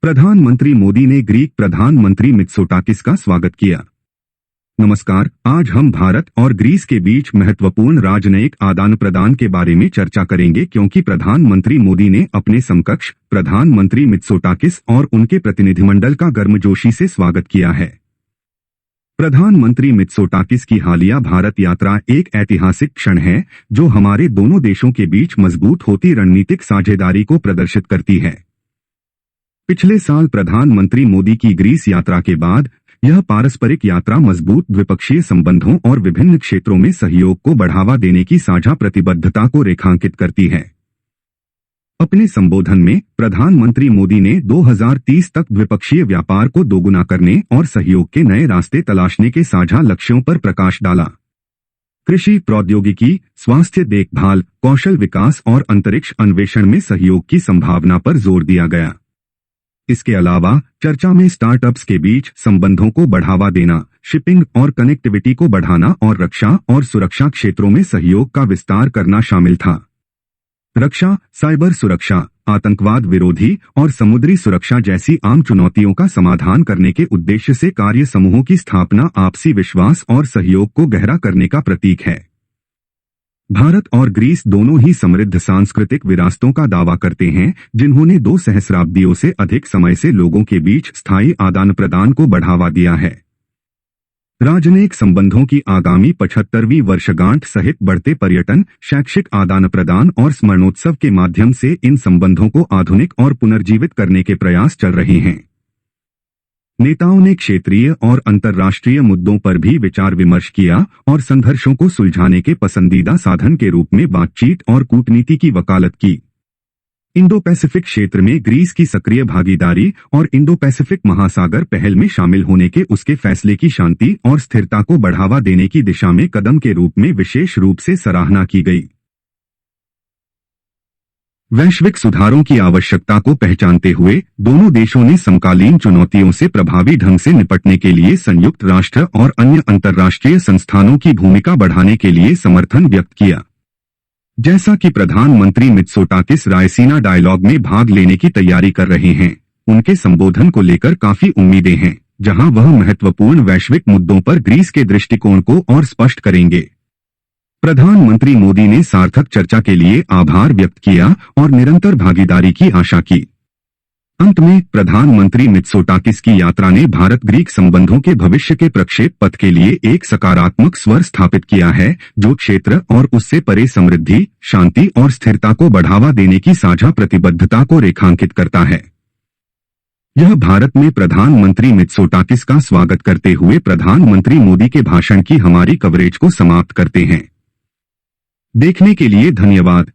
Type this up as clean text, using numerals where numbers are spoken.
प्रधानमंत्री मोदी ने ग्रीक प्रधानमंत्री मित्सोटाकिस का स्वागत किया। नमस्कार, आज हम भारत और ग्रीस के बीच महत्वपूर्ण राजनयिक आदान प्रदान के बारे में चर्चा करेंगे क्योंकि प्रधानमंत्री मोदी ने अपने समकक्ष प्रधानमंत्री मित्सोटाकिस और उनके प्रतिनिधिमंडल का गर्मजोशी से स्वागत किया है। प्रधानमंत्री मित्सोटाकिस की हालिया भारत यात्रा एक ऐतिहासिक क्षण है जो हमारे दोनों देशों के बीच मजबूत होती रणनीतिक साझेदारी को प्रदर्शित करती है। पिछले साल प्रधानमंत्री मोदी की ग्रीस यात्रा के बाद यह पारस्परिक यात्रा मजबूत द्विपक्षीय संबंधों और विभिन्न क्षेत्रों में सहयोग को बढ़ावा देने की साझा प्रतिबद्धता को रेखांकित करती है। अपने संबोधन में प्रधानमंत्री मोदी ने 2030 तक द्विपक्षीय व्यापार को दोगुना करने और सहयोग के नए रास्ते तलाशने के साझा लक्ष्यों पर प्रकाश डाला। कृषि प्रौद्योगिकी, स्वास्थ्य देखभाल, कौशल विकास और अंतरिक्ष अन्वेषण में सहयोग की संभावना पर जोर दिया गया। इसके अलावा चर्चा में स्टार्टअप्स के बीच संबंधों को बढ़ावा देना, शिपिंग और कनेक्टिविटी को बढ़ाना और रक्षा और सुरक्षा क्षेत्रों में सहयोग का विस्तार करना शामिल था। रक्षा, साइबर सुरक्षा, आतंकवाद विरोधी और समुद्री सुरक्षा जैसी आम चुनौतियों का समाधान करने के उद्देश्य से कार्य समूहों की स्थापना आपसी विश्वास और सहयोग को गहरा करने का प्रतीक है। भारत और ग्रीस दोनों ही समृद्ध सांस्कृतिक विरासतों का दावा करते हैं, जिन्होंने 2 सहस्राब्दियों से अधिक समय से लोगों के बीच स्थायी आदान प्रदान को बढ़ावा दिया है। राजनयिक संबंधों की आगामी 75वीं वर्षगांठ सहित बढ़ते पर्यटन, शैक्षिक आदान प्रदान और स्मरणोत्सव के माध्यम से इन संबंधों को आधुनिक और पुनर्जीवित करने के प्रयास चल रहे हैं। नेताओं ने क्षेत्रीय और अंतर्राष्ट्रीय मुद्दों पर भी विचार विमर्श किया और संघर्षों को सुलझाने के पसंदीदा साधन के रूप में बातचीत और कूटनीति की वकालत की। इंडो पैसिफिक क्षेत्र में ग्रीस की सक्रिय भागीदारी और इंडो पैसिफिक महासागर पहल में शामिल होने के उसके फैसले की शांति और स्थिरता को बढ़ावा देने की दिशा में कदम के रूप में विशेष रूप से सराहना की गई। वैश्विक सुधारों की आवश्यकता को पहचानते हुए दोनों देशों ने समकालीन चुनौतियों से प्रभावी ढंग से निपटने के लिए संयुक्त राष्ट्र और अन्य अंतर्राष्ट्रीय संस्थानों की भूमिका बढ़ाने के लिए समर्थन व्यक्त किया। जैसा कि प्रधानमंत्री मित्सोटाकिस रायसीना डायलॉग में भाग लेने की तैयारी कर रहे हैं, उनके संबोधन को लेकर काफी उम्मीदें हैं, जहां वह महत्वपूर्ण वैश्विक मुद्दों पर ग्रीस के दृष्टिकोण को और स्पष्ट करेंगे। प्रधानमंत्री मोदी ने सार्थक चर्चा के लिए आभार व्यक्त किया और निरंतर भागीदारी की आशा की। अंत में प्रधानमंत्री मित्सोटाकिस की यात्रा ने भारत ग्रीक संबंधों के भविष्य के प्रक्षेप पथ के लिए एक सकारात्मक स्वर स्थापित किया है, जो क्षेत्र और उससे परे समृद्धि, शांति और स्थिरता को बढ़ावा देने की साझा प्रतिबद्धता को रेखांकित करता है। यह भारत में प्रधानमंत्री मित्सोटाकिस का स्वागत करते हुए प्रधानमंत्री मोदी के भाषण की हमारी कवरेज को समाप्त करते हैं। देखने के लिए धन्यवाद।